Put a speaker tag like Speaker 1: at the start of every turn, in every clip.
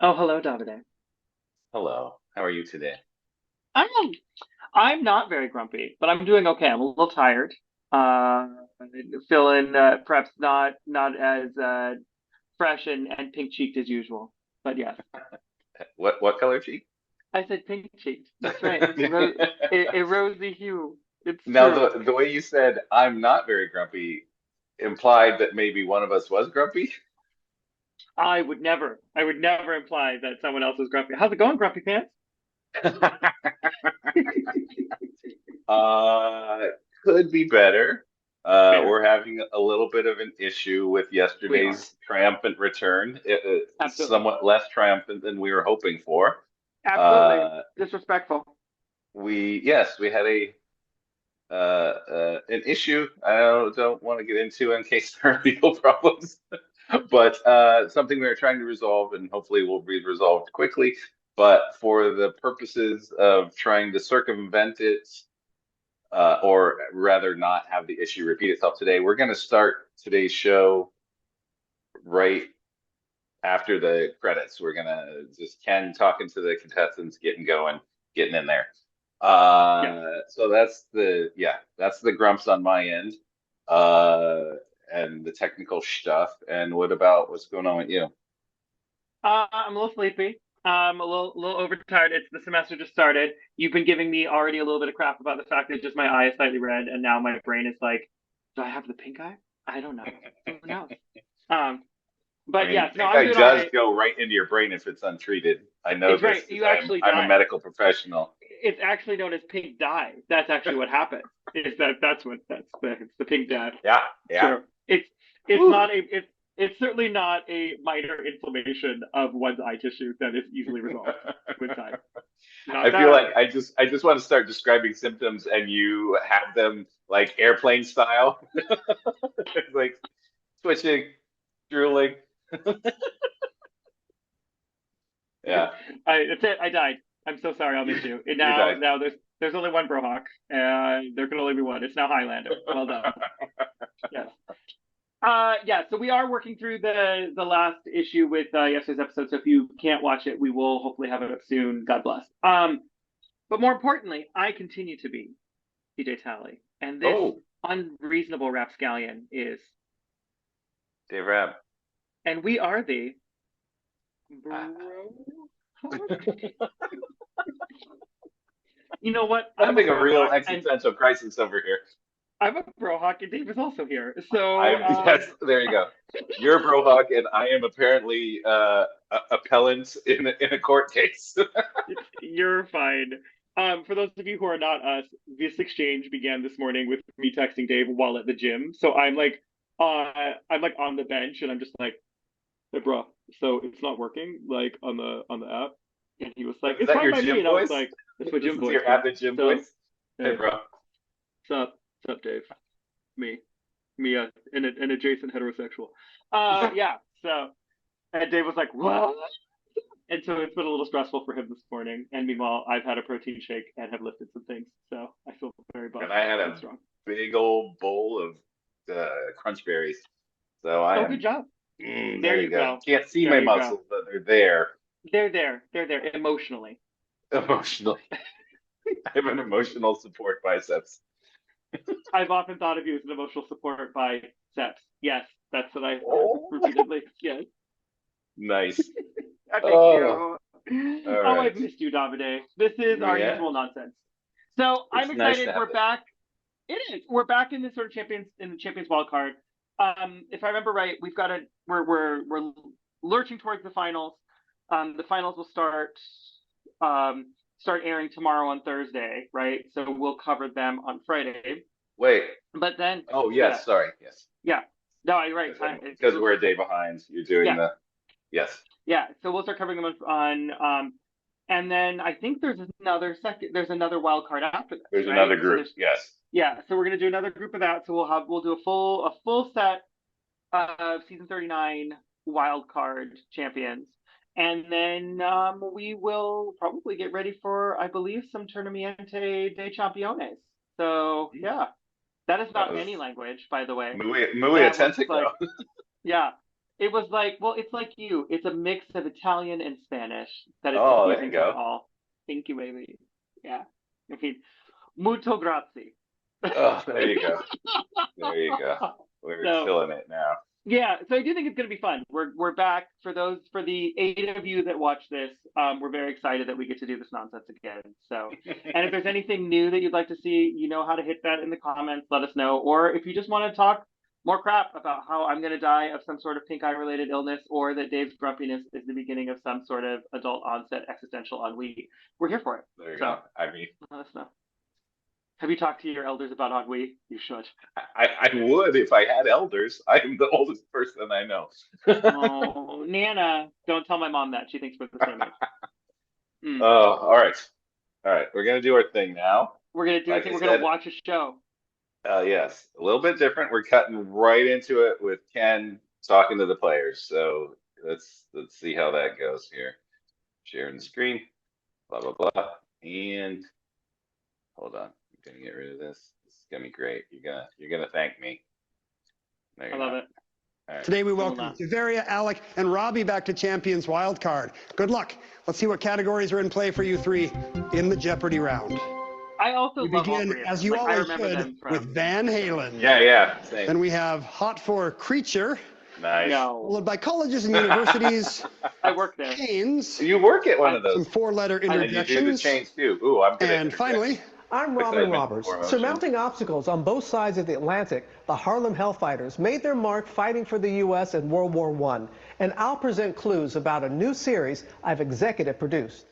Speaker 1: Oh, hello, Davide.
Speaker 2: Hello, how are you today?
Speaker 1: I'm I'm not very grumpy, but I'm doing okay. I'm a little tired. Uh, Feeling perhaps not as fresh and pink cheeked as usual. But yes,
Speaker 2: What color cheek?
Speaker 1: I said pink cheeked. That's right. A rosy hue. It's
Speaker 2: Now
Speaker 1: true.
Speaker 2: the way you said I'm not very grumpy implied that maybe one of us was grumpy.
Speaker 1: I would never imply that someone else is grumpy. How's it going, Grumpy Pants?
Speaker 2: Uh, could be better.
Speaker 1: Fair.
Speaker 2: We're having a little bit of an issue with
Speaker 1: We are.
Speaker 2: yesterday's triumphant return.
Speaker 1: Absolutely.
Speaker 2: Somewhat less triumphant than we were hoping for.
Speaker 1: Absolutely.
Speaker 2: Uh,
Speaker 1: Disrespectful.
Speaker 2: we had an issue I don't want to get into in case there are legal problems, but something we are trying to resolve and hopefully will be resolved quickly. But for the purposes of trying to circumvent it, or rather not have the issue repeat itself today, we're going to start today's show right after the credits. We're going to just Ken talking to the contestants, getting going, getting in there.
Speaker 1: Yes.
Speaker 2: So that's the grumps on my end, uh, and the technical stuff. And what about what's going on with you?
Speaker 1: I'm a little sleepy. I'm a little overtired. It's the semester just started. You've been giving me already a little bit of crap about the fact that just my eye is slightly red, and now my brain is like, do I have the pink eye? I don't know. Who knows? Um,
Speaker 2: I
Speaker 1: but
Speaker 2: mean,
Speaker 1: yes, no,
Speaker 2: pink
Speaker 1: I'm
Speaker 2: eye
Speaker 1: doing all
Speaker 2: does
Speaker 1: right.
Speaker 2: go right into your brain if it's untreated. I know
Speaker 1: It's
Speaker 2: this
Speaker 1: right.
Speaker 2: because
Speaker 1: You actually
Speaker 2: I'm a
Speaker 1: die.
Speaker 2: medical professional.
Speaker 1: It's actually known as pink dye. That's actually what happens. Is that's the pink dye.
Speaker 2: Yeah, yeah.
Speaker 1: True. It's
Speaker 2: Whew.
Speaker 1: not a it's certainly not a minor inflammation of one's eye tissue that is easily resolved with time. Not
Speaker 2: I feel
Speaker 1: that.
Speaker 2: like I just want to start describing symptoms and you have them like airplane style. It's like twitching, drooling. Yeah,
Speaker 1: That's it. I died. I'm so sorry. I'll miss you. And
Speaker 2: you died.
Speaker 1: now there's only one Brohawk, and there can only be one. It's now Highlander. Well done. Yes. Yeah. So we are working through the last issue with yesterday's episode. So if you can't watch it, we will hopefully have it up soon. God bless. But more importantly, I continue to be DJ Tally, and this
Speaker 2: Oh,
Speaker 1: unreasonable rapscallion is,
Speaker 2: Dave Rab.
Speaker 1: and we are the
Speaker 2: Uh,
Speaker 1: Bro. You know what? I'm a
Speaker 2: having a real
Speaker 1: Brohawk, and
Speaker 2: existential crisis over here.
Speaker 1: I'm a Brohawk, and Dave is also here. So,
Speaker 2: I'm yes, there you go. You're a Brohawk, and I am apparently appellant in a court case.
Speaker 1: you're fine. For those of you who are not us, this exchange began this morning with me texting Dave while at the gym. So I'm like on the bench, and I'm just like, "Hey, bro, so it's not working like on the app." And he was like,
Speaker 2: Is
Speaker 1: "It's
Speaker 2: that
Speaker 1: fine
Speaker 2: your
Speaker 1: by me."
Speaker 2: gym
Speaker 1: And I was
Speaker 2: voice?
Speaker 1: like, "It's my
Speaker 2: This
Speaker 1: gym
Speaker 2: is
Speaker 1: voice,
Speaker 2: your
Speaker 1: bro."
Speaker 2: at the gym
Speaker 1: So,
Speaker 2: voice? Hey,
Speaker 1: hey,
Speaker 2: bro.
Speaker 1: what's up, Dave? Me, me, an adjacent heterosexual. Yeah. So, and Dave was like, "What?" And so it's been a little stressful for him this morning. And meanwhile, I've had a protein shake and have lifted some things, so I feel very buff
Speaker 2: And I had
Speaker 1: and
Speaker 2: a
Speaker 1: strong.
Speaker 2: big old bowl of crunch berries. So I
Speaker 1: Oh, good
Speaker 2: am,
Speaker 1: job. There
Speaker 2: there you
Speaker 1: you
Speaker 2: go. You
Speaker 1: go.
Speaker 2: can't see
Speaker 1: There
Speaker 2: my
Speaker 1: you go.
Speaker 2: muscles, but they're there
Speaker 1: They're there. They're there emotionally.
Speaker 2: emotionally. I have an emotional support biceps.
Speaker 1: I've often thought of you as an emotional support by Seps. Yes, that's what I've heard
Speaker 2: Oh,
Speaker 1: repeatedly. Yes.
Speaker 2: nice.
Speaker 1: Thank
Speaker 2: Oh,
Speaker 1: you.
Speaker 2: all
Speaker 1: Oh, I've
Speaker 2: right.
Speaker 1: missed you, Davide. This is our
Speaker 2: Yeah,
Speaker 1: usual nonsense. So I'm
Speaker 2: it's nice
Speaker 1: excited.
Speaker 2: to have
Speaker 1: We're
Speaker 2: this.
Speaker 1: back. It is. We're back in the sort of champions in the champions wild card. If I remember right, we've got a we're lurching towards the finals. The finals will start airing tomorrow on Thursday, right? So we'll cover them on Friday.
Speaker 2: Wait.
Speaker 1: But then,
Speaker 2: Oh,
Speaker 1: yeah,
Speaker 2: yes. Sorry. Yes.
Speaker 1: yeah. No, you're right.
Speaker 2: Because we're a day behind. You're doing
Speaker 1: Yeah,
Speaker 2: the yes.
Speaker 1: yeah. So we'll start covering them and then I think there's another wild card after this,
Speaker 2: There's
Speaker 1: right?
Speaker 2: another
Speaker 1: So
Speaker 2: group.
Speaker 1: there's
Speaker 2: Yes.
Speaker 1: yeah. So we're gonna do another group of that. So we'll do a full set of season 39 wild card champions. And then we will probably get ready for, I believe, some Tournamiento de Campeones. So
Speaker 2: Hmm.
Speaker 1: yeah, that is
Speaker 2: That
Speaker 1: not
Speaker 2: was
Speaker 1: any language, by the way.
Speaker 2: muy
Speaker 1: That was like,
Speaker 2: auténtico.
Speaker 1: yeah, It was like, well, it's like you. It's a mix of Italian and Spanish that is
Speaker 2: Oh, there
Speaker 1: confusing
Speaker 2: you
Speaker 1: to us
Speaker 2: go.
Speaker 1: all. Thank you, baby. Yeah. I mean, molto grazie.
Speaker 2: Oh, there you go. There you go. We're
Speaker 1: So,
Speaker 2: killing it now.
Speaker 1: yeah, so I do think it's going to be fun. We're back for the 8 of you that watch this. We're very excited that we get to do this nonsense again. So, and if there's anything new that you'd like to see, you know how to hit that in the comments. Let us know. Or if you just want to talk more crap about how I'm going to die of some sort of pink eye related illness, or that Dave's grumpiness is the beginning of some sort of adult onset existential ennui, we're here for it.
Speaker 2: There you
Speaker 1: So,
Speaker 2: go. I mean,
Speaker 1: let us know. Have you talked to your elders about ennui? You should.
Speaker 2: I would if I had elders. I'm the oldest person I know.
Speaker 1: Oh, Nana, don't tell my mom that. She thinks we're the same age.
Speaker 2: Oh, all right. All right. We're going to do our thing now.
Speaker 1: We're going to do
Speaker 2: Like
Speaker 1: anything.
Speaker 2: I
Speaker 1: We're going
Speaker 2: said,
Speaker 1: to watch a show.
Speaker 2: Yes, a little bit different. We're cutting right into it with Ken talking to the players. So let's see how that goes here. Sharing the screen, blah blah blah, and hold on. I'm gonna get rid of this. This is gonna be great. You're gonna thank me.
Speaker 1: I love it.
Speaker 2: All right.
Speaker 3: Today we welcome Juveria, Alec, and Robbi back to Champions Wildcard. Good luck. Let's see what categories are in play for you three in the Jeopardy round.
Speaker 1: I also
Speaker 3: We
Speaker 1: love all
Speaker 3: begin,
Speaker 1: three of
Speaker 3: as
Speaker 1: them.
Speaker 3: you
Speaker 1: Like, I
Speaker 3: always
Speaker 1: remember them
Speaker 3: should,
Speaker 1: from...
Speaker 3: with Van Halen.
Speaker 2: Yeah, same.
Speaker 3: Then we have Hot for Creature,
Speaker 2: Nice.
Speaker 1: No,
Speaker 3: followed by colleges and universities,
Speaker 1: I work there.
Speaker 3: chains,
Speaker 2: You work at one of those.
Speaker 3: some four-letter
Speaker 2: And you do the
Speaker 3: interjections,
Speaker 2: chains too. Ooh, I'm good at
Speaker 3: and
Speaker 2: interjections.
Speaker 3: finally,
Speaker 4: I'm Robin Roberts. Surmounting obstacles on both sides of the Atlantic, the Harlem Hellfighters made their mark fighting for the U.S. in World War I. And I'll present clues about a new series I've executive produced.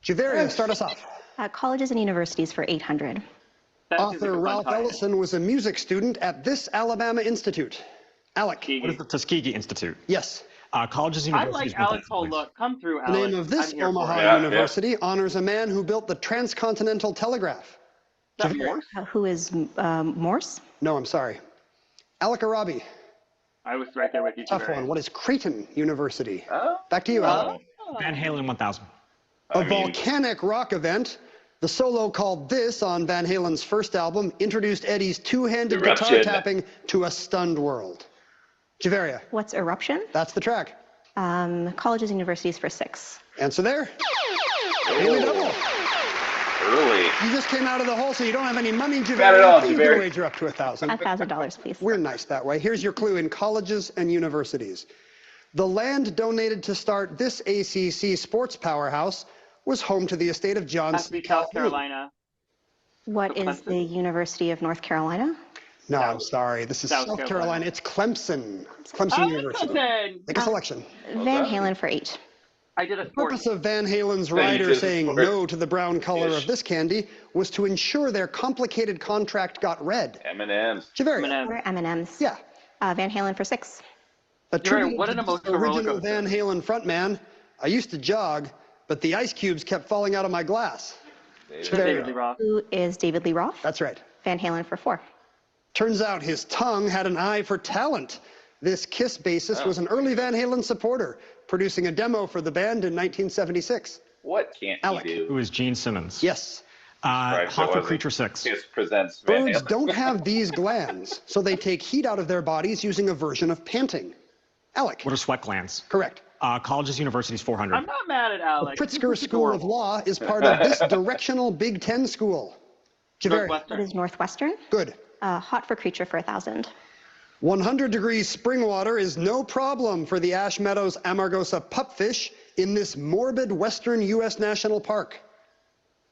Speaker 3: Juveria, start us off.
Speaker 5: Colleges and universities for 800.
Speaker 3: Author Ralph Ellison was a music student at this Alabama institute. Alec.
Speaker 6: What is the Tuskegee Institute?
Speaker 3: Yes.
Speaker 6: Colleges and
Speaker 1: I
Speaker 6: universities.
Speaker 1: like Alec's whole look. Come through,
Speaker 3: The
Speaker 1: Alec.
Speaker 3: name of this
Speaker 1: I'm here for
Speaker 3: Omaha
Speaker 1: it.
Speaker 3: University honors a man who built the transcontinental telegraph.
Speaker 1: Is that Morse?
Speaker 5: Who is Morse?
Speaker 3: No, I'm sorry. Alec or Robbi?
Speaker 1: I was right there with you.
Speaker 3: Tough one. What is Creighton University?
Speaker 2: Oh.
Speaker 3: Back to you, Alec.
Speaker 6: Van Halen 1000.
Speaker 3: A volcanic rock event. The solo called This on Van Halen's first album introduced Eddie's two-handed guitar
Speaker 2: Eruption.
Speaker 3: tapping to a stunned world. Juveria.
Speaker 5: What's eruption?
Speaker 3: That's the track.
Speaker 5: Colleges and universities for 6.
Speaker 3: Answer there. Daily double.
Speaker 2: Early.
Speaker 3: You just came out of the hole, so you don't have any money, Juveria.
Speaker 2: Got it all,
Speaker 3: You
Speaker 2: Juveria.
Speaker 3: can wager up to $1,000.
Speaker 5: $1,000, please.
Speaker 3: We're nice that way. Here's your clue in colleges and universities. The land donated to start this ACC sports powerhouse was home to the estate of John
Speaker 1: Has to be South Carolina.
Speaker 5: What is the University of North Carolina?
Speaker 3: No, I'm sorry. This is
Speaker 1: South
Speaker 3: South
Speaker 1: Carolina.
Speaker 3: Carolina. It's Clemson. It's Clemson University.
Speaker 1: Listen,
Speaker 3: Make a selection.
Speaker 5: Van Halen for 8.
Speaker 1: I did a
Speaker 3: The
Speaker 1: sport.
Speaker 3: purpose of Van Halen's
Speaker 2: Then you
Speaker 3: rider
Speaker 2: did a
Speaker 3: saying
Speaker 2: sport.
Speaker 3: no to the brown color
Speaker 2: Ish.
Speaker 3: of this candy was to ensure their complicated contract got read.
Speaker 2: M&M's.
Speaker 3: Juveria.
Speaker 1: M&M.
Speaker 5: Or M&M's?
Speaker 3: Yeah.
Speaker 5: Van Halen for 6.
Speaker 3: A tribute
Speaker 1: what
Speaker 3: to
Speaker 1: an
Speaker 3: the
Speaker 1: emotional roller
Speaker 3: original
Speaker 1: coaster.
Speaker 3: Van Halen frontman. I used to jog, but the ice cubes kept falling out of my glass.
Speaker 1: David Lee Roth.
Speaker 5: Who is David Lee Roth?
Speaker 3: That's right.
Speaker 5: Van Halen for 4.
Speaker 3: Turns out his tongue had an eye for talent. This Kiss bassist was an early Van Halen supporter, producing a demo for the band in 1976.
Speaker 2: What can't
Speaker 3: Alec.
Speaker 2: he do?
Speaker 6: Who is Gene Simmons?
Speaker 3: Yes.
Speaker 2: Right, so
Speaker 6: Hot for
Speaker 2: was it
Speaker 6: Creature 6.
Speaker 2: Kiss presents Van
Speaker 3: Birds
Speaker 2: Halen.
Speaker 3: don't have these glands, so they take heat out of their bodies using a version of panting. Alec.
Speaker 6: What are sweat glands?
Speaker 3: Correct.
Speaker 6: Colleges, universities 400.
Speaker 1: I'm not mad at Alex.
Speaker 3: Pritzker School of Law is part of this directional Big Ten school. Juveria.
Speaker 5: What
Speaker 1: Northwestern.
Speaker 5: is Northwestern?
Speaker 3: Good.
Speaker 5: Hot for Creature for 1,000.
Speaker 3: 100 degrees spring water is no problem for the Ash Meadows Amargosa pupfish in this morbid western U.S. national park.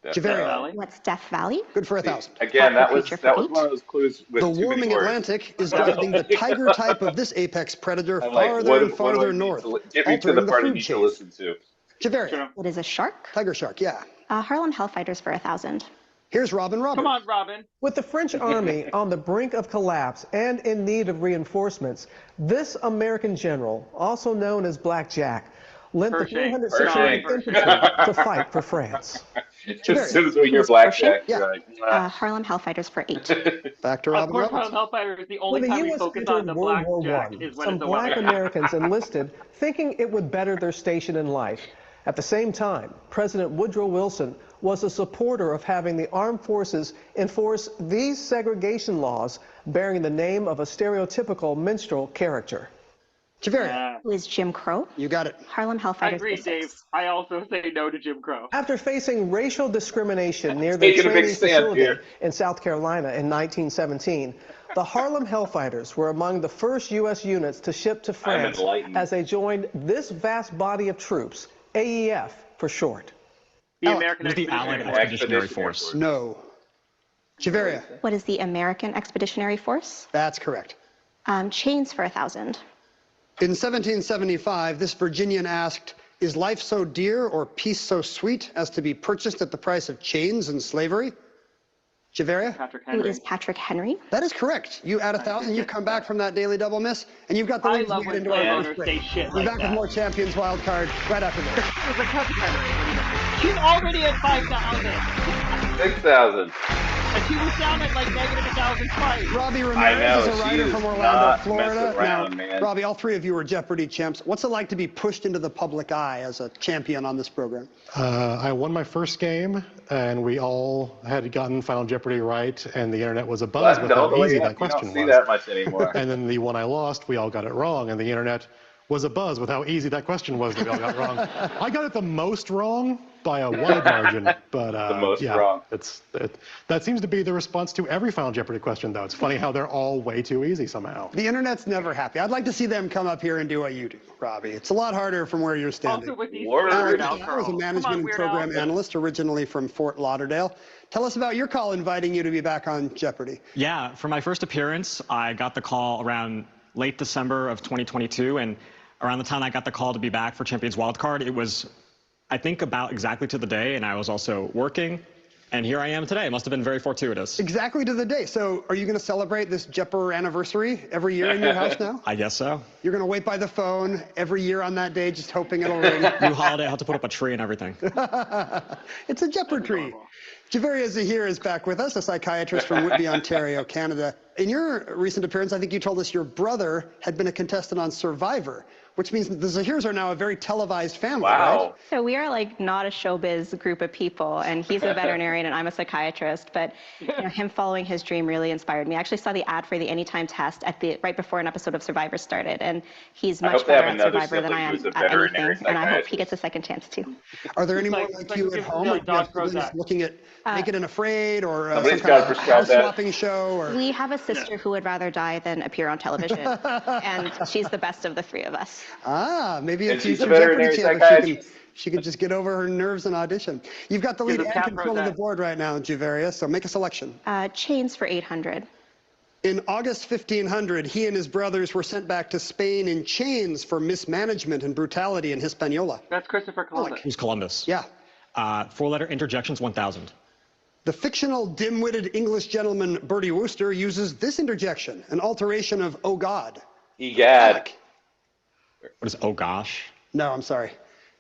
Speaker 3: Juveria.
Speaker 1: Valley.
Speaker 5: What's Death Valley?
Speaker 3: Good for 1,000.
Speaker 2: Again, that was
Speaker 5: Creature for
Speaker 2: one of those clues with
Speaker 3: The
Speaker 2: too many
Speaker 3: warming
Speaker 2: words.
Speaker 3: Atlantic is driving the tiger type of this apex predator
Speaker 2: I'm like,
Speaker 3: farther
Speaker 2: what
Speaker 3: and
Speaker 2: do I
Speaker 3: farther
Speaker 2: need
Speaker 3: north,
Speaker 2: to get me to the
Speaker 3: altering the
Speaker 2: part I
Speaker 3: food
Speaker 2: need to
Speaker 3: chain.
Speaker 2: listen to.
Speaker 3: Juveria.
Speaker 1: Sure.
Speaker 5: What is a shark?
Speaker 3: Tiger shark, yeah.
Speaker 5: Harlem Hellfighters for 1,000.
Speaker 3: Here's Robin Roberts.
Speaker 1: Come on, Robin.
Speaker 4: With the French army on the brink of collapse and in need of reinforcements, this American general, also known as Black Jack, lent the
Speaker 1: Pershing.
Speaker 4: 368th
Speaker 1: Pershing.
Speaker 4: Infantry to fight for France.
Speaker 2: As soon as we hear Blackjack,
Speaker 3: Yeah.
Speaker 2: you're like, "Nah."
Speaker 5: Harlem Hellfighters for 8.
Speaker 3: Back to
Speaker 1: Of
Speaker 3: Robin
Speaker 1: course,
Speaker 3: Roberts.
Speaker 1: Harlem Hellfighters is the only
Speaker 4: When the
Speaker 1: time we
Speaker 4: U.S.
Speaker 1: focus on
Speaker 4: entered
Speaker 1: the
Speaker 4: World War
Speaker 1: blackjack
Speaker 4: I,
Speaker 1: is when
Speaker 4: some
Speaker 1: it's a
Speaker 4: black
Speaker 1: weapon.
Speaker 4: Americans enlisted thinking it would better their station in life. At the same time, President Woodrow Wilson was a supporter of having the armed forces enforce these segregation laws bearing the name of a stereotypical minstrel character.
Speaker 3: Juveria.
Speaker 5: Who is Jim Crow?
Speaker 3: You got it.
Speaker 5: Harlem Hellfighters.
Speaker 1: I agree, Dave. I also say no to Jim Crow.
Speaker 4: After facing racial discrimination near their
Speaker 2: Taking a big
Speaker 4: training
Speaker 2: stand
Speaker 4: facility
Speaker 2: here.
Speaker 4: in South Carolina in 1917, the Harlem Hellfighters were among the first U.S. units to ship to France as they joined this vast body of troops, AEF for short.
Speaker 1: The American
Speaker 6: Expeditionary Force.
Speaker 3: No. Juveria.
Speaker 5: What is the American Expeditionary Force?
Speaker 3: That's correct.
Speaker 5: Chains for 1,000.
Speaker 3: In 1775, this Virginian asked, "Is life so dear or peace so sweet as to be purchased at the price of chains and slavery?" Juveria?
Speaker 1: Patrick
Speaker 5: Who
Speaker 1: Henry.
Speaker 5: is Patrick Henry?
Speaker 3: That is correct. You add 1,000, you've come back from that daily double miss, and you've got the
Speaker 1: I
Speaker 3: lead
Speaker 1: love when
Speaker 3: into our
Speaker 1: owners
Speaker 3: first
Speaker 1: say
Speaker 3: break.
Speaker 1: shit
Speaker 3: We're
Speaker 1: like
Speaker 3: back
Speaker 1: that.
Speaker 3: with more Champions Wild Card right after this.
Speaker 1: It was like Patrick Henry. She's already at 5,000.
Speaker 2: 6,000.
Speaker 1: And she was down at like negative 1,000 twice.
Speaker 3: Robbi
Speaker 2: I know,
Speaker 3: Ramirez is a
Speaker 2: she
Speaker 3: writer
Speaker 2: is
Speaker 3: from Orlando,
Speaker 2: not
Speaker 3: Florida.
Speaker 2: messing around,
Speaker 3: Now,
Speaker 2: man.
Speaker 3: Robbi, all three of you are Jeopardy champs. What's it like to be pushed into the public eye as a champion on this program?
Speaker 7: I won my first game, and we all had gotten Final Jeopardy right, and the internet was abuzz with how easy that question
Speaker 2: You don't
Speaker 7: was.
Speaker 2: see that much anymore.
Speaker 7: And then the one I lost, we all got it wrong, and the internet was abuzz with how easy that question was that we all got wrong. I got it the most wrong by a wide margin, but
Speaker 2: The most
Speaker 7: yeah,
Speaker 2: wrong.
Speaker 7: that seems to be the response to every Final Jeopardy question, though. It's funny how they're all way too easy somehow.
Speaker 3: The internet's never happy. I'd like to see them come up here and do what you do, Robbi. It's a lot harder from where you're standing.
Speaker 1: Also with these
Speaker 2: Word.
Speaker 1: Weird
Speaker 3: I
Speaker 1: Al
Speaker 3: was a
Speaker 1: girls.
Speaker 3: management
Speaker 1: Come on,
Speaker 3: and
Speaker 1: Weird
Speaker 3: program
Speaker 1: Al.
Speaker 3: analyst originally from Fort Lauderdale. Tell us about your call inviting you to be back on Jeopardy.
Speaker 6: Yeah, for my first appearance, I got the call around late December of 2022, and around the time I got the call to be back for Champions Wildcard, it was, I think, about exactly to the day, and I was also working, and here I am today. It must have been very fortuitous.
Speaker 3: Exactly to the day. So are you going to celebrate this Jeopardy anniversary every year in your house now?
Speaker 6: I guess so.
Speaker 3: You're going to wait by the phone every year on that day, just hoping it'll ring.
Speaker 6: New holiday, I have to put up a tree and everything.
Speaker 3: It's a Jeopardy tree. Juveria Zander is back with us, a psychiatrist from Whitby, Ontario, Canada. In your recent appearance, I think you told us your brother had been a contestant on Survivor, which means the Zahirs are now a very televised family,
Speaker 2: Wow.
Speaker 3: right?
Speaker 5: So we are like not a showbiz group of people, and he's a veterinarian and I'm a psychiatrist, but him following his dream really inspired me. I actually saw the ad for the Anytime test right before an episode of Survivor started, and he's much better at Survivor than I am at anything, and I hope he gets a second chance too.
Speaker 3: Are there any more
Speaker 1: Like-
Speaker 3: like
Speaker 1: like
Speaker 3: you
Speaker 1: if
Speaker 3: at
Speaker 1: you
Speaker 3: home?
Speaker 1: feel
Speaker 3: Or
Speaker 1: like
Speaker 3: do you have
Speaker 1: Dog
Speaker 3: siblings
Speaker 1: Prozac.
Speaker 3: looking at Naked and Afraid or some
Speaker 2: Somebody's
Speaker 3: kind
Speaker 2: gotta
Speaker 3: of
Speaker 2: prescribe
Speaker 3: house
Speaker 2: that.
Speaker 3: swapping show? Or...
Speaker 5: We have a sister who would rather die than appear on television, and she's the best of the three of us.
Speaker 3: Ah, maybe
Speaker 2: And
Speaker 3: a
Speaker 2: she's a
Speaker 3: future Jeopardy
Speaker 2: veterinary
Speaker 3: champ.
Speaker 2: psychiatrist.
Speaker 3: She could just get over her nerves and audition. You've got the lead
Speaker 1: She's a
Speaker 3: and
Speaker 1: cat
Speaker 3: control of the
Speaker 1: Prozac.
Speaker 3: board right now, Juveria, so make a selection.
Speaker 5: Chains for 800.
Speaker 3: In August 1500, he and his brothers were sent back to Spain in chains for mismanagement and brutality in Hispaniola.
Speaker 1: That's Christopher Columbus.
Speaker 6: Who's Columbus?
Speaker 3: Yeah.
Speaker 6: Four-letter interjections, 1,000.
Speaker 3: The fictional dim-witted English gentleman Bertie Wooster uses this interjection, an alteration of "Oh God."
Speaker 2: Egad.
Speaker 6: What is, oh gosh?
Speaker 3: No, I'm sorry.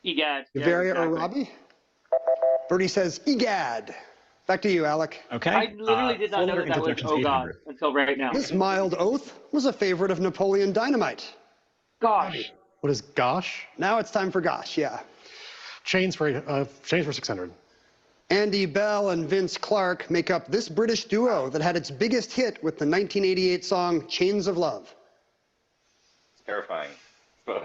Speaker 1: Egad. Yeah,
Speaker 3: Juveria or
Speaker 1: exactly.
Speaker 3: Robbi? Bertie says, "Egad." Back to you, Alec.
Speaker 6: Okay.
Speaker 1: I literally did not know
Speaker 6: four-letter
Speaker 1: that was
Speaker 6: interjections,
Speaker 1: oh god
Speaker 6: 800.
Speaker 1: until right now.
Speaker 3: This mild oath was a favorite of Napoleon Dynamite.
Speaker 1: Gosh.
Speaker 7: What is gosh?
Speaker 3: Now it's time for Gosh, yeah.
Speaker 7: Chains for 600.
Speaker 3: Andy Bell and Vince Clarke make up this British duo that had its biggest hit with the 1988 song Chains of Love.
Speaker 2: Terrifying.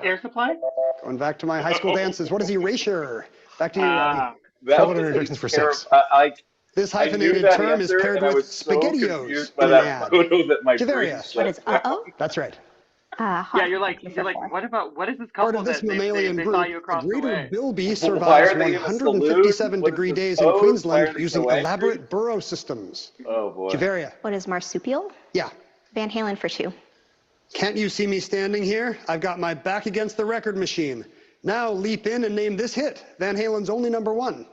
Speaker 1: Air Supply?
Speaker 3: Going back to my high school dances, what is erasure? Back to you, Robbi.
Speaker 2: That
Speaker 7: Four-letter
Speaker 2: was
Speaker 7: interjections for
Speaker 2: terrib-
Speaker 7: 6.
Speaker 3: This
Speaker 2: I knew
Speaker 3: hyphenated
Speaker 2: that
Speaker 3: term is
Speaker 2: answer,
Speaker 3: paired
Speaker 2: and I
Speaker 3: with
Speaker 2: was so
Speaker 3: SpaghettiOs
Speaker 2: confused by
Speaker 3: in
Speaker 2: that
Speaker 3: an ad.
Speaker 2: photo that my
Speaker 3: Juveria.
Speaker 2: brain
Speaker 5: What
Speaker 2: shut
Speaker 5: is uh-oh?
Speaker 3: That's right.
Speaker 1: Yeah, you're like, what is this
Speaker 3: Part
Speaker 1: couple
Speaker 3: of this
Speaker 1: that
Speaker 3: mammalian
Speaker 1: they
Speaker 3: group,
Speaker 1: saw you
Speaker 3: a
Speaker 1: across the
Speaker 3: greater
Speaker 1: way?
Speaker 3: bilby
Speaker 2: Why
Speaker 3: survives
Speaker 2: are they in a
Speaker 3: 157-degree
Speaker 2: saloon?
Speaker 3: days
Speaker 2: What
Speaker 3: in
Speaker 2: is this pose? Why
Speaker 3: Queensland
Speaker 2: are they
Speaker 3: using
Speaker 2: so angry?
Speaker 3: elaborate burrow systems.
Speaker 2: Oh boy.
Speaker 3: Juveria.
Speaker 5: What is marsupial?
Speaker 3: Yeah.
Speaker 5: Van Halen for 2.
Speaker 3: Can't you see me standing here? I've got my back against the record machine. Now leap in and name this hit, Van Halen's only #1.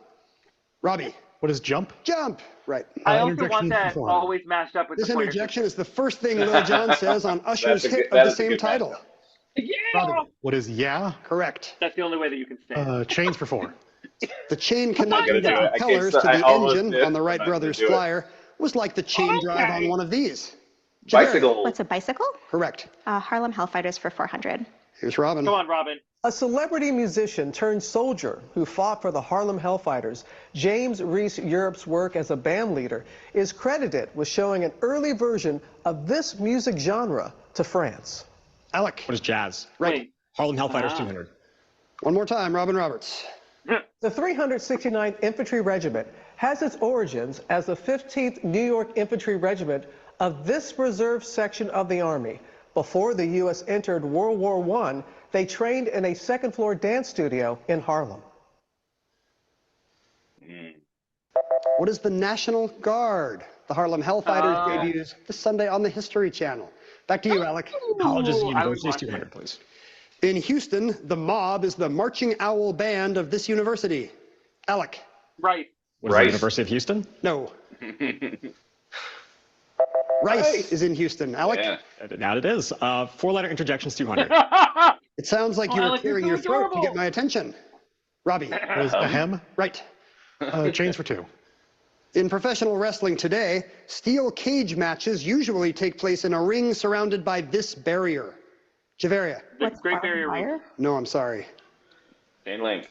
Speaker 3: Robbi.
Speaker 7: What is jump?
Speaker 3: Jump. Right.
Speaker 1: I also
Speaker 7: interjection
Speaker 1: want that
Speaker 7: before.
Speaker 1: always mashed up with
Speaker 3: This
Speaker 1: the pointer
Speaker 3: interjection is the first thing Lil Jon says on Usher's
Speaker 2: That's a
Speaker 3: hit
Speaker 2: good- that
Speaker 3: of the
Speaker 2: is a
Speaker 3: same
Speaker 2: good
Speaker 3: title.
Speaker 2: matchup.
Speaker 1: Yeah!
Speaker 7: What is yeah?
Speaker 3: Correct.
Speaker 1: That's the only way that you can say it.
Speaker 7: Chains for 4.
Speaker 3: The chain
Speaker 1: on,
Speaker 3: connecting the
Speaker 1: gotta do
Speaker 2: it. I can't
Speaker 3: propellers
Speaker 2: stop-
Speaker 3: to
Speaker 2: I
Speaker 3: the
Speaker 2: almost
Speaker 3: engine
Speaker 2: did,
Speaker 3: on the
Speaker 2: but
Speaker 3: Wright
Speaker 2: I'm gonna
Speaker 3: brothers
Speaker 2: do it.
Speaker 3: flyer was like the chain drive on one of these. Juveria.
Speaker 2: Bicycle.
Speaker 5: What's a bicycle?
Speaker 3: Correct.
Speaker 5: Harlem Hellfighters for 400.
Speaker 3: Here's Robin.
Speaker 1: Come on, Robin.
Speaker 4: A celebrity musician turned soldier who fought for the Harlem Hellfighters, James Reese Europe's work as a band leader is credited with showing an early version of this music genre to France.
Speaker 3: Alec.
Speaker 6: What is jazz?
Speaker 3: Right.
Speaker 6: Harlem Hellfighters 200.
Speaker 3: One more time, Robin Roberts.
Speaker 4: The 369th Infantry Regiment has its origins as the 15th New York Infantry Regiment of this reserve section of the Army. Before the U.S. entered World War I, they trained in a second-floor dance studio in Harlem.
Speaker 3: What is the National Guard? The Harlem Hellfighters debuts this Sunday on the History Channel. Back to you, Alec.
Speaker 6: Colleges and universities 200, please.
Speaker 3: In Houston, the Mob is the marching owl band of this university. Alec.
Speaker 1: Right.
Speaker 6: What is the University of Houston?
Speaker 3: No. Rice is in Houston. Alec?
Speaker 2: Yeah.
Speaker 6: Now it is. Four-letter interjections 200.
Speaker 3: It sounds like you were
Speaker 1: Alec,
Speaker 3: clearing
Speaker 1: you're
Speaker 3: your
Speaker 1: so
Speaker 3: throat to
Speaker 1: adorable.
Speaker 3: get my attention. Robbie.
Speaker 7: What is ahem?
Speaker 3: Right.
Speaker 7: Chains for 2.
Speaker 3: In professional wrestling today, steel cage matches usually take place in a ring surrounded by this barrier. Javeria.
Speaker 1: The Great Barrier Reef.
Speaker 3: No, I'm sorry.
Speaker 2: Chain link.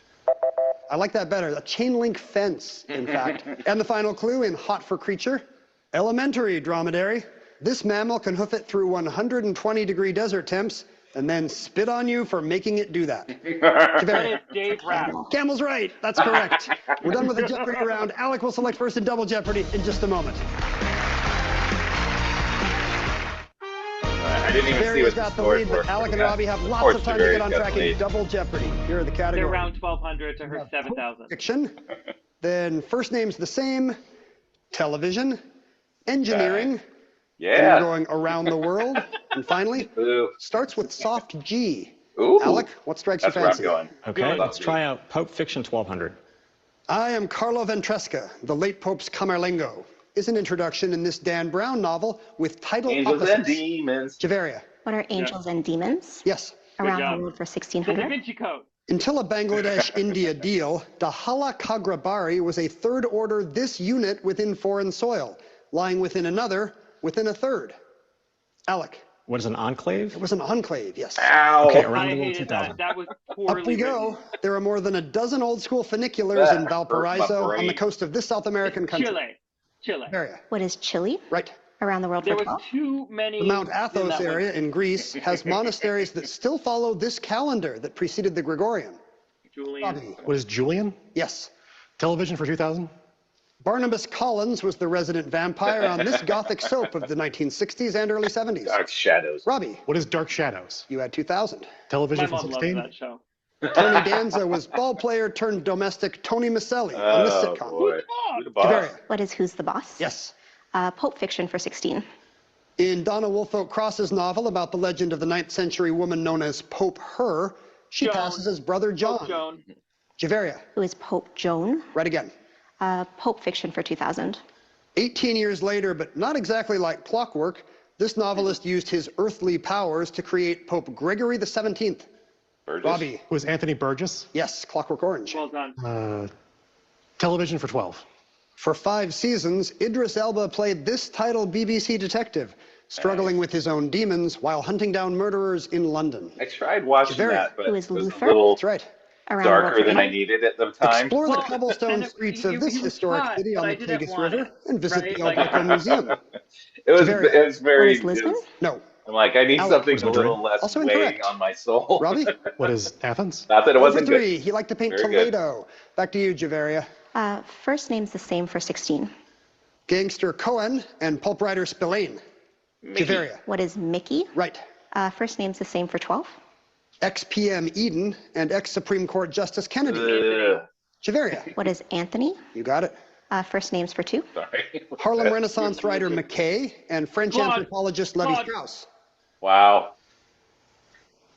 Speaker 3: I like that better. A chain link fence, in fact. And the final clue in Hot for Creature. Elementary dromedary. This mammal can hoof it through 120-degree desert temps and then spit on you for making it do that.
Speaker 1: That is Dave Rapp.
Speaker 3: Camel's right. That's correct. We're done with the Jeopardy round. Alec will select first in Double Jeopardy in just a moment.
Speaker 2: I didn't even see
Speaker 3: Barry's
Speaker 2: what the
Speaker 3: got the
Speaker 2: scores
Speaker 3: lead,
Speaker 2: were.
Speaker 3: but Alec and
Speaker 2: Yeah.
Speaker 3: Robbie have
Speaker 2: Of
Speaker 3: lots
Speaker 2: course,
Speaker 3: of time to get
Speaker 2: Javeria's
Speaker 3: on
Speaker 2: got
Speaker 3: track
Speaker 2: the
Speaker 3: in
Speaker 2: lead.
Speaker 3: Double Jeopardy. Here are the
Speaker 1: They're
Speaker 3: categories.
Speaker 1: around 1,200 to her 7,000.
Speaker 3: Fiction. Then first name's the same. Television. Engineering. And
Speaker 2: Yeah.
Speaker 3: we're going around the world. And finally,
Speaker 2: Ooh.
Speaker 3: starts with soft G.
Speaker 2: Ooh.
Speaker 3: Alec, what strikes
Speaker 2: That's
Speaker 3: your
Speaker 2: where I'm
Speaker 3: fancy?
Speaker 2: going.
Speaker 6: Okay,
Speaker 2: Good.
Speaker 6: let's try out Pope Fiction 1200.
Speaker 3: I am Carlo Ventresca, the late Pope's Camerlengo, is an introduction in this Dan Brown novel with title
Speaker 2: Angels
Speaker 3: opposites.
Speaker 2: and demons.
Speaker 3: Javeria.
Speaker 5: What are angels and demons?
Speaker 3: Yes.
Speaker 5: Around
Speaker 1: job.
Speaker 5: the world for
Speaker 1: The Da
Speaker 5: 1600.
Speaker 1: Vinci Code.
Speaker 3: Until a Bangladesh-India deal, Dahala Kagrabari was a third order this unit within foreign soil, lying within another, within a third. Alec.
Speaker 6: What is an enclave?
Speaker 3: It was an enclave, yes.
Speaker 2: Ow.
Speaker 6: Okay,
Speaker 1: I
Speaker 6: around the world
Speaker 1: hated
Speaker 6: 2000.
Speaker 1: that. That was poorly
Speaker 3: Up we go.
Speaker 1: written.
Speaker 3: There are more than a dozen old-school funiculars
Speaker 2: That
Speaker 3: in
Speaker 2: hurt
Speaker 3: Valparaiso
Speaker 2: my
Speaker 3: on the
Speaker 2: brain.
Speaker 3: coast of this South American country.
Speaker 1: Chile.
Speaker 3: Area.
Speaker 5: What is Chile?
Speaker 3: Right.
Speaker 5: Around the world
Speaker 1: There
Speaker 5: for
Speaker 1: was
Speaker 5: 12.
Speaker 1: too many.
Speaker 3: The Mount
Speaker 1: in
Speaker 3: Athos
Speaker 1: that one.
Speaker 3: area in Greece has monasteries that still follow this calendar that preceded the Gregorian.
Speaker 1: Julian.
Speaker 3: Robbie.
Speaker 7: What is Julian?
Speaker 3: Yes.
Speaker 7: Television for 2000?
Speaker 3: Barnabas Collins was the resident vampire on this gothic soap of the 1960s and early 70s.
Speaker 2: Dark shadows.
Speaker 3: Robbie,
Speaker 7: What is Dark Shadows?
Speaker 3: you had 2000.
Speaker 1: My
Speaker 7: Television for
Speaker 1: mom loves
Speaker 7: 16?
Speaker 1: that show.
Speaker 3: Tony Danza was ball player turned domestic Tony Maselli on this
Speaker 2: Oh,
Speaker 3: sitcom.
Speaker 2: boy. Who the boss?
Speaker 3: Javeria.
Speaker 5: What is Who's the Boss?
Speaker 3: Yes.
Speaker 5: Pope Fiction for 16.
Speaker 3: In Donna Woolfolk Cross's novel about the legend of the 9th century woman known as Pope Her, she
Speaker 1: Joan.
Speaker 3: passes as Brother John.
Speaker 1: Pope Joan.
Speaker 3: Javeria,
Speaker 5: Who is Pope Joan?
Speaker 3: right again.
Speaker 5: Pope Fiction for 2000.
Speaker 3: 18 years later, but not exactly like clockwork, this novelist used his earthly powers to create Pope Gregory the 17th.
Speaker 2: Burgess.
Speaker 3: Robbie,
Speaker 7: Who is Anthony Burgess?
Speaker 3: yes, Clockwork Orange.
Speaker 1: Well done.
Speaker 7: Television for 12.
Speaker 3: For 5 seasons, Idris Elba played this titled BBC detective, struggling with his own demons while hunting down murderers in London.
Speaker 2: I tried watching
Speaker 3: Javeria.
Speaker 2: that, but
Speaker 5: Who
Speaker 2: it
Speaker 5: is
Speaker 2: was
Speaker 5: Luther?
Speaker 2: a little
Speaker 3: That's right.
Speaker 5: Around the world
Speaker 2: darker
Speaker 5: for
Speaker 2: than I
Speaker 5: 12.
Speaker 2: needed at the time.
Speaker 3: Explore the
Speaker 1: Well,
Speaker 3: cobblestone
Speaker 1: and
Speaker 3: streets
Speaker 1: you-
Speaker 3: of this
Speaker 1: you
Speaker 3: historic
Speaker 1: thought,
Speaker 3: city
Speaker 1: but
Speaker 3: on
Speaker 1: I
Speaker 3: the
Speaker 1: didn't
Speaker 3: Tagus
Speaker 1: want
Speaker 3: River
Speaker 1: it,
Speaker 3: and visit
Speaker 1: right?
Speaker 3: the
Speaker 1: Like-
Speaker 3: El Greco Museum.
Speaker 2: It was
Speaker 3: Javeria.
Speaker 2: it was very.
Speaker 5: What is Lisbon?
Speaker 2: it was-
Speaker 3: No.
Speaker 2: I'm like, I need
Speaker 3: Alec
Speaker 2: something
Speaker 6: was
Speaker 2: a little
Speaker 6: Madrid.
Speaker 2: less
Speaker 3: Also
Speaker 2: weighing
Speaker 3: incorrect.
Speaker 2: on my soul.
Speaker 3: Robbie?
Speaker 7: What is Athens?
Speaker 2: Not that it
Speaker 3: Over
Speaker 2: wasn't
Speaker 3: 3.
Speaker 2: good.
Speaker 3: He liked to paint
Speaker 2: Very good.
Speaker 3: Toledo. Back to you, Javeria.
Speaker 5: First name's the same for 16.
Speaker 3: Gangster Cohen and pulp writer Spillane.
Speaker 2: Mickey.
Speaker 3: Javeria.
Speaker 5: What is Mickey?
Speaker 3: Right.
Speaker 5: First name's the same for 12.
Speaker 3: Ex-PM Eden and ex-Supreme Court Justice Kennedy.
Speaker 2: Ugh,
Speaker 3: Javeria.
Speaker 5: What is Anthony?
Speaker 3: You got it.
Speaker 5: First name's for 2.
Speaker 2: sorry.
Speaker 3: Harlem Renaissance writer McKay and French
Speaker 1: Claude.
Speaker 3: anthropologist Levi
Speaker 1: Claude.
Speaker 3: Strauss.
Speaker 2: Wow.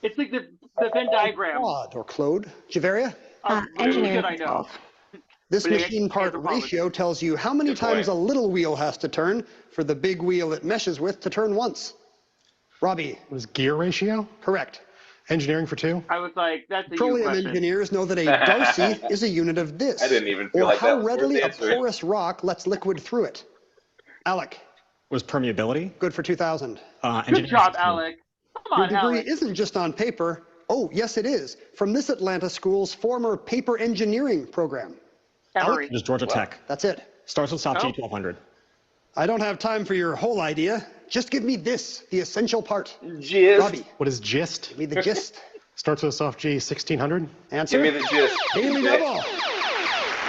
Speaker 1: It's like the Venn diagram.
Speaker 3: Claude or Claude. Javeria.
Speaker 5: Engineering
Speaker 1: good
Speaker 5: for
Speaker 1: I know.
Speaker 5: 12.
Speaker 3: This
Speaker 1: But
Speaker 3: machine part
Speaker 1: anthropology.
Speaker 3: ratio tells you how many
Speaker 2: Good
Speaker 3: times
Speaker 2: point.
Speaker 3: a little wheel has to turn for the big wheel it meshes with to turn once. Robbie,
Speaker 7: What is gear ratio?
Speaker 3: correct.
Speaker 7: Engineering for 2?
Speaker 1: I was like, that's a you
Speaker 3: Petroleum
Speaker 1: question.
Speaker 3: engineers know that a Darcy is a unit of this.
Speaker 2: I didn't even feel
Speaker 3: or
Speaker 2: like
Speaker 3: how
Speaker 2: that was worth
Speaker 3: readily a
Speaker 2: answering.
Speaker 3: porous rock lets liquid through it. Alec,
Speaker 6: Was permeability?
Speaker 3: good for 2000.
Speaker 1: Good
Speaker 6: Engineering
Speaker 1: job,
Speaker 6: 16.
Speaker 1: Alec. Come
Speaker 3: Your
Speaker 1: on,
Speaker 3: degree
Speaker 1: Alec.
Speaker 3: isn't just on paper. Oh, yes, it is. From this Atlanta school's former paper engineering program.
Speaker 1: Emory.
Speaker 6: It is Georgia Tech.
Speaker 3: That's it.
Speaker 6: Starts with soft G
Speaker 1: Oh.
Speaker 6: 1200.
Speaker 3: I don't have time for your whole idea. Just give me this, the essential part.
Speaker 2: Gist.
Speaker 3: Robbi,
Speaker 7: What is gist?
Speaker 3: give me the gist.
Speaker 7: Starts with a soft G, 1600.
Speaker 3: Answer.
Speaker 2: Give me the gist.
Speaker 3: Daily double.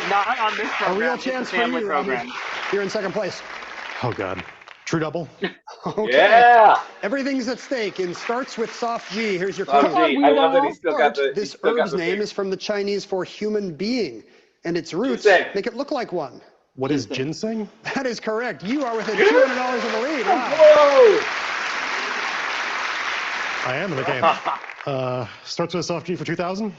Speaker 1: Not on this
Speaker 3: A
Speaker 1: program.
Speaker 3: real
Speaker 1: it's
Speaker 3: chance
Speaker 1: a
Speaker 3: for
Speaker 1: family
Speaker 3: you,
Speaker 1: program.
Speaker 3: Robbi. You're in second place.
Speaker 7: Oh, God. True double.
Speaker 3: Okay.
Speaker 2: Yeah.
Speaker 3: Everything's at stake and starts with soft G. Here's your clue.
Speaker 2: Soft G. I love that he still got the.
Speaker 3: This herb's name is from the Chinese for human being, and its roots
Speaker 2: Ginseng.
Speaker 3: make it look like one.
Speaker 7: What is ginseng?
Speaker 3: That is correct. You are within $200 of the lead. Wow.
Speaker 2: Whoa.
Speaker 7: I am in the game. Starts with a soft G for 2000.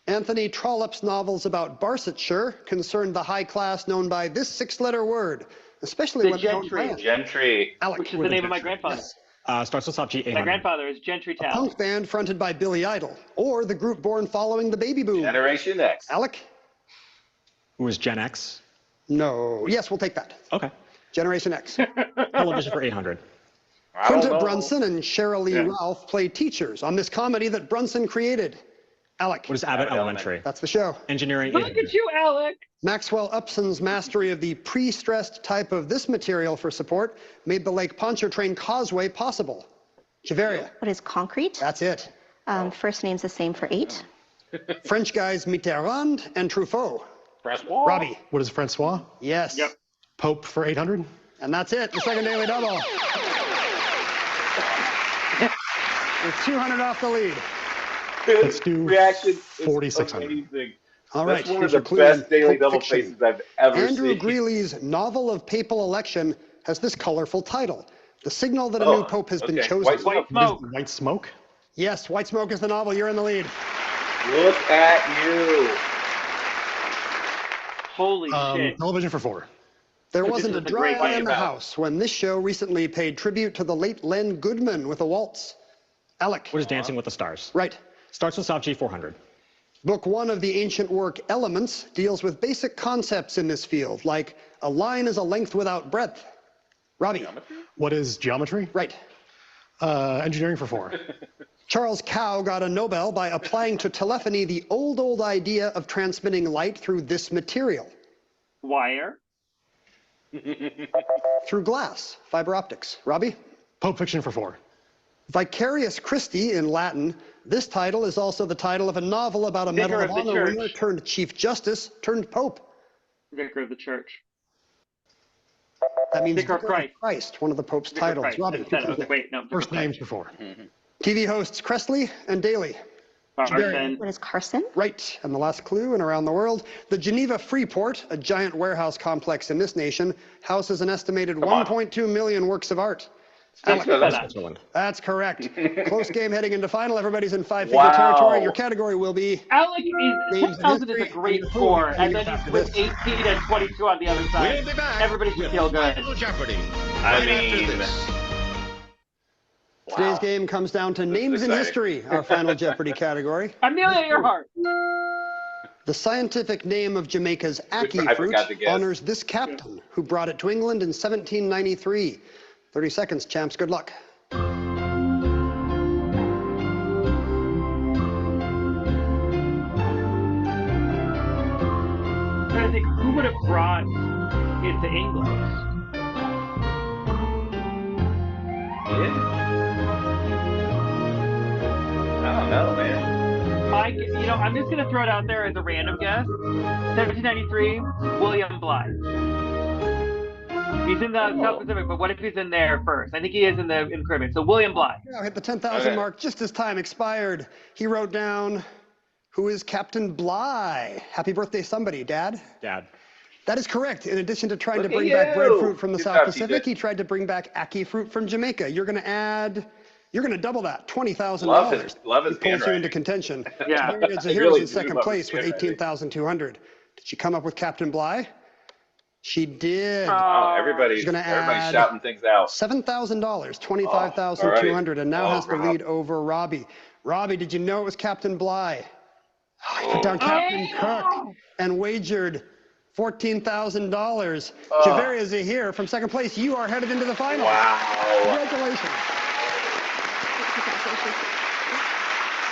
Speaker 3: Anthony Trollope's novels about Barsetshire concerned the high class known by this six-letter word, especially
Speaker 1: The
Speaker 3: when they don't
Speaker 1: gentry.
Speaker 3: land.
Speaker 2: Gentry.
Speaker 3: Alec,
Speaker 1: Which is the name of my grandfather.
Speaker 3: Yes.
Speaker 6: Starts with soft G, 800.
Speaker 1: My grandfather is Gentry
Speaker 3: A
Speaker 1: Tal.
Speaker 3: punk band fronted by Billy Idol, or the group born following the baby boom.
Speaker 2: Generation X.
Speaker 3: Alec?
Speaker 6: Who is Gen X?
Speaker 3: No. Yes, we'll take that.
Speaker 6: Okay.
Speaker 3: Generation X.
Speaker 6: Television for 800.
Speaker 2: I don't
Speaker 3: Quinta
Speaker 2: know.
Speaker 3: Brunson and Cheryl Lee Ralph play teachers on this comedy that Brunson created. Alec.
Speaker 6: What is Abbott
Speaker 2: Abbott
Speaker 6: Elementary?
Speaker 3: That's the show.
Speaker 6: Engineering,
Speaker 1: Look
Speaker 6: 800.
Speaker 1: at you, Alec.
Speaker 3: Maxwell Upson's mastery of the pre-stressed type of this material for support made the Lake Pontchartrain Causeway possible. Javeria.
Speaker 5: What is concrete?
Speaker 3: That's it.
Speaker 5: First name's the same for 8.
Speaker 3: French guys Mitterrand and Truffaut.
Speaker 2: Francois.
Speaker 3: Robbi.
Speaker 7: What is Francois?
Speaker 3: Yes.
Speaker 1: Yep.
Speaker 7: Pope for 800.
Speaker 3: And that's it. The second daily double. With 200 off the lead.
Speaker 7: Let's do
Speaker 2: Reaction.
Speaker 7: 4,600.
Speaker 2: Amazing.
Speaker 3: All right.
Speaker 2: That's one
Speaker 3: here's
Speaker 2: of
Speaker 3: your
Speaker 2: the
Speaker 3: clue
Speaker 2: best
Speaker 3: in
Speaker 2: daily
Speaker 3: Pulp
Speaker 2: double
Speaker 3: Fiction.
Speaker 2: faces I've ever
Speaker 3: Andrew
Speaker 2: seen.
Speaker 3: Greeley's novel of papal election has this colorful title. The signal that a new pope has been
Speaker 2: okay.
Speaker 3: chosen.
Speaker 2: White
Speaker 1: Smoke.
Speaker 7: White smoke?
Speaker 3: Yes, White Smoke is the novel. You're in the lead.
Speaker 2: Look at you.
Speaker 1: Holy shit.
Speaker 7: Television for 4.
Speaker 3: There
Speaker 1: This
Speaker 3: wasn't a
Speaker 1: is the
Speaker 3: dry
Speaker 1: great
Speaker 3: eye
Speaker 1: way
Speaker 3: in the
Speaker 2: about-
Speaker 3: house when this show recently paid tribute to the late Len Goodman with a waltz. Alec.
Speaker 6: What is Dancing with the Stars?
Speaker 3: Right.
Speaker 6: Starts with soft G, 400.
Speaker 3: Book 1 of the ancient work Elements deals with basic concepts in this field, like a line is a length without breadth. Robbi.
Speaker 7: What is geometry?
Speaker 3: Right.
Speaker 7: Engineering for 4.
Speaker 3: Charles Chao got a Nobel by applying to telephony the old idea of transmitting light through this material.
Speaker 1: Wire.
Speaker 3: Through glass, fiber optics. Robbi?
Speaker 7: Pulp Fiction for 4.
Speaker 3: Vicarious Christi in Latin. This title is also the title of a novel about a
Speaker 1: Vicar
Speaker 3: Medal of
Speaker 1: of the
Speaker 3: Honor
Speaker 1: Church.
Speaker 3: winner turned Chief Justice turned Pope.
Speaker 1: Vicar of the Church.
Speaker 3: That means
Speaker 1: Vicar of Christ.
Speaker 3: one of the Pope's
Speaker 1: Vicar of
Speaker 3: titles.
Speaker 1: Christ.
Speaker 3: Robbi,
Speaker 1: Instead
Speaker 3: who
Speaker 1: of-
Speaker 3: comes next?
Speaker 1: Wait, no.
Speaker 7: First names for 4.
Speaker 3: TV hosts Cressley and Daly.
Speaker 1: Carson.
Speaker 5: What is Carson?
Speaker 3: Right. And the last clue, and around the world, the Geneva Freeport, a giant warehouse complex in this nation, houses an estimated 1.2 million works of art. Alec.
Speaker 6: Switzerland.
Speaker 3: That's correct. Close game heading into final. Everybody's in five-figure
Speaker 2: Wow.
Speaker 3: territory. Your category will be
Speaker 1: Alec is
Speaker 3: Names
Speaker 1: 10,000 is a
Speaker 3: history
Speaker 1: great
Speaker 3: and
Speaker 1: score,
Speaker 3: who
Speaker 1: and
Speaker 3: you
Speaker 1: then
Speaker 3: have
Speaker 1: he's
Speaker 3: to
Speaker 1: with
Speaker 3: this.
Speaker 1: 18 and 22 on the other side.
Speaker 8: We'll be back.
Speaker 1: Everybody should feel good.
Speaker 8: Final Jeopardy.
Speaker 2: I
Speaker 8: Right after
Speaker 2: mean,
Speaker 8: this.
Speaker 3: Today's game comes down to names in
Speaker 2: exciting.
Speaker 3: history, our final Jeopardy category.
Speaker 1: Amelia Earhart.
Speaker 3: The scientific name of Jamaica's ackee
Speaker 2: I
Speaker 3: fruit
Speaker 2: forgot to guess.
Speaker 3: honors this captain who brought it to England in 1793. 30 seconds, champs. Good luck.
Speaker 1: I'm trying to think, who would have brought it to England?
Speaker 2: I don't know, man.
Speaker 1: I'm just gonna throw it out there as a random guess. 1793, William Blythe. He's in the South Pacific, but what if he's in there first? I think he is in the Caribbean. So William Blythe.
Speaker 3: Now hit the 10,000 mark just as time expired. He wrote down, who is Captain Bligh? Happy birthday, somebody, Dad.
Speaker 6: Dad.
Speaker 3: That is correct. In addition to trying to
Speaker 2: Look at
Speaker 3: bring back
Speaker 2: you.
Speaker 3: breadfruit from the
Speaker 2: Good
Speaker 3: South
Speaker 2: job,
Speaker 3: Pacific,
Speaker 2: TJ.
Speaker 3: he tried to bring back ackee fruit from Jamaica. You're going to double that, $20,000.
Speaker 2: Love his
Speaker 3: He pulls you
Speaker 2: handwriting.
Speaker 3: into contention.
Speaker 1: Yeah.
Speaker 3: Juveria Zander
Speaker 2: really
Speaker 3: is in
Speaker 2: do
Speaker 3: second
Speaker 2: love
Speaker 3: place
Speaker 2: his
Speaker 3: with
Speaker 2: handwriting.
Speaker 3: 18,200. Did she come up with Captain Bligh? She did.
Speaker 2: Wow, everybody's
Speaker 3: She's gonna add
Speaker 2: shouting things out.
Speaker 3: $7,000, 25,200, and now has the
Speaker 2: Rob.
Speaker 3: lead over Robbi. Robbi, did you know it was Captain Bligh? Oh, he put down Captain Cook and wagered $14,000. Juveria Zander from second place. You are headed into the final.
Speaker 2: Wow.
Speaker 3: Congratulations.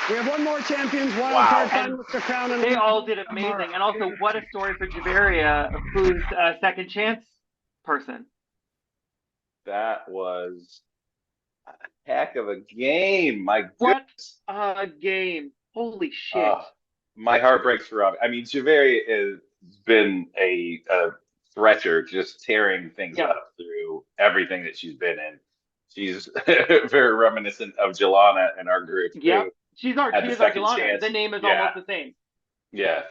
Speaker 3: We have one more champions wildcard
Speaker 2: Wow.
Speaker 3: finalist to crown. And
Speaker 1: They all did amazing. And also, what a story for Juveria, who's a second chance person.
Speaker 2: That was a heck of a game. My
Speaker 1: What
Speaker 2: goodness.
Speaker 1: a game. Holy shit.
Speaker 2: My heart breaks for Robbi. I mean, Juveria has been a thresher, just tearing things up through everything that she's been in. She's very reminiscent of Jelana in our group.
Speaker 1: Yeah, she is our Jelana.
Speaker 2: Chance.
Speaker 1: The name is almost the same.
Speaker 2: Yeah.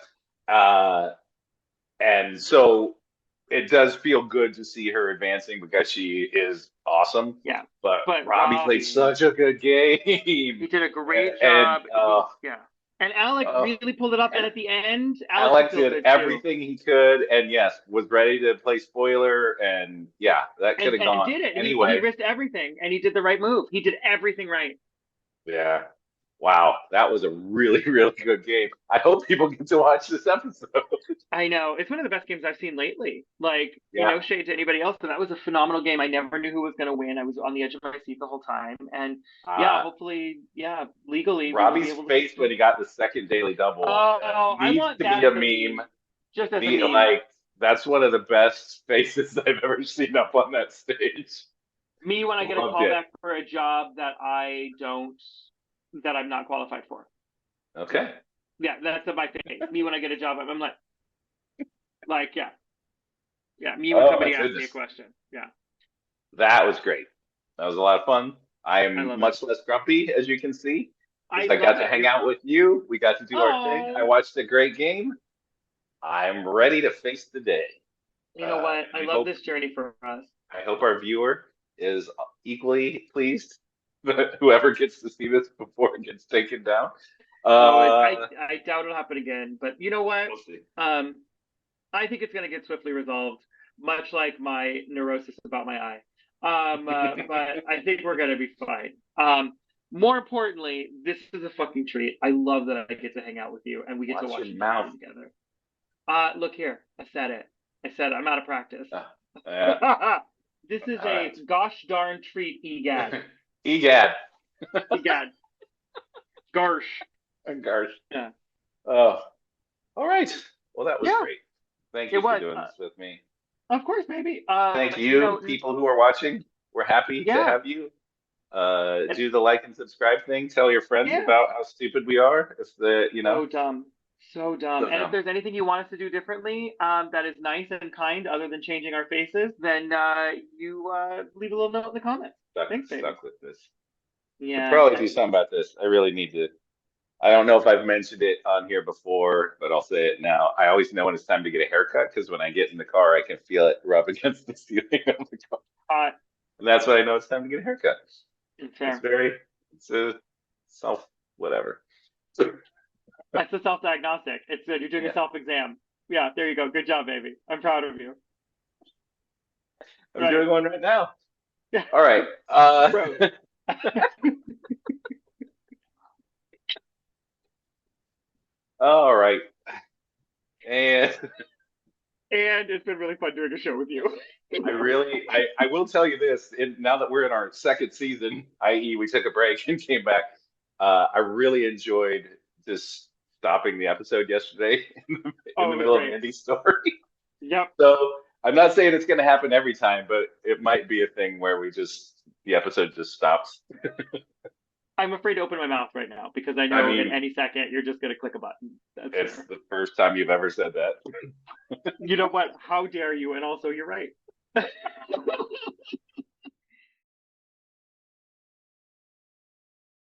Speaker 2: And so it does feel good to see her advancing because she is awesome.
Speaker 1: Yeah.
Speaker 2: But Robbi played such a good game.
Speaker 1: He did a great job.
Speaker 2: And,
Speaker 1: and Alec really pulled it up. And at the end,
Speaker 2: Alec did everything he could, and yes, was ready to play spoiler. And yeah, that could have gone
Speaker 1: did it
Speaker 2: anyway.
Speaker 1: He risked everything, and he did the right move. He did everything right.
Speaker 2: Yeah. Wow, that was a really, really good game. I hope people get to watch this episode.
Speaker 1: I know. It's one of the best games I've seen lately. Like, no shade to anybody else, but that was a phenomenal game. I never knew who was going to win. I was on the edge of my seat the whole time. And hopefully, legally.
Speaker 2: Robbi's face when he got the second daily double.
Speaker 1: Oh, I want that
Speaker 2: to be a meme.
Speaker 1: Just as a meme.
Speaker 2: Like, that's one of the best faces I've ever seen up on that stage.
Speaker 1: Me when I get a call back for a job that I'm not qualified for.
Speaker 2: Okay.
Speaker 1: Yeah, that's my face. Me when I get a job, I'm like, yeah. Me when somebody asks me a question. Yeah.
Speaker 2: That was great. That was a lot of fun. I am much less grumpy, as you can see. I got to hang out with you. We got to do our thing. I watched a great game. I'm ready to face the day.
Speaker 1: You know what? I love this journey for us.
Speaker 2: I hope our viewer is equally pleased. Whoever gets to see this before it gets taken down.
Speaker 1: I doubt it'll happen again. But you know what?
Speaker 2: We'll see.
Speaker 1: I think it's going to get swiftly resolved, much like my neurosis about my eye. But I think we're going to be fine. More importantly, this is a fucking treat. I love that I get to hang out with you and we get to watch it together. Look here. I said it. I'm out of practice. This is a gosh darn treat, egad.
Speaker 2: Egad.
Speaker 1: Garsh.
Speaker 2: Garsh.
Speaker 1: Yeah.
Speaker 2: All right. Well, that was great. Thank you for doing this with me.
Speaker 1: Of course, baby.
Speaker 2: Thank you, people who are watching. We're happy to have you. Do the like and subscribe thing. Tell your friends about how stupid we are. If
Speaker 1: So dumb. And if there's anything you want us to do differently, that is nice and kind, other than changing our faces, then you leave a little note in the comments. Thanks, baby.
Speaker 2: Stuck with this.
Speaker 1: Yeah.
Speaker 2: I'll probably do something about this. I really need to. I don't know if I've mentioned it on here before, but I'll say it now. I always know when it's time to get a haircut because when I get in the car, I can feel it rub against the ceiling of the car. And that's when I know it's time to get a haircut. It's a whatever.
Speaker 1: That's a self-diagnostic. It's good. You're doing a self-exam. Yeah, there you go. Good job, baby. I'm proud of you.
Speaker 2: I'm doing one right now.
Speaker 1: Yeah.
Speaker 2: All right. All right. And
Speaker 1: it's been really fun doing a show with you.
Speaker 2: I will tell you this, now that we're in our second season, i.e. we took a break and came back, I really enjoyed just stopping the episode yesterday in the middle of Andy's story.
Speaker 1: Yep.
Speaker 2: So I'm not saying it's going to happen every time, but it might be a thing where the episode just stops.
Speaker 1: I'm afraid to open my mouth right now because I know in any second you're just going to click a button.
Speaker 2: It's the first time you've ever said that.
Speaker 1: You know what? How dare you? And also, you're right.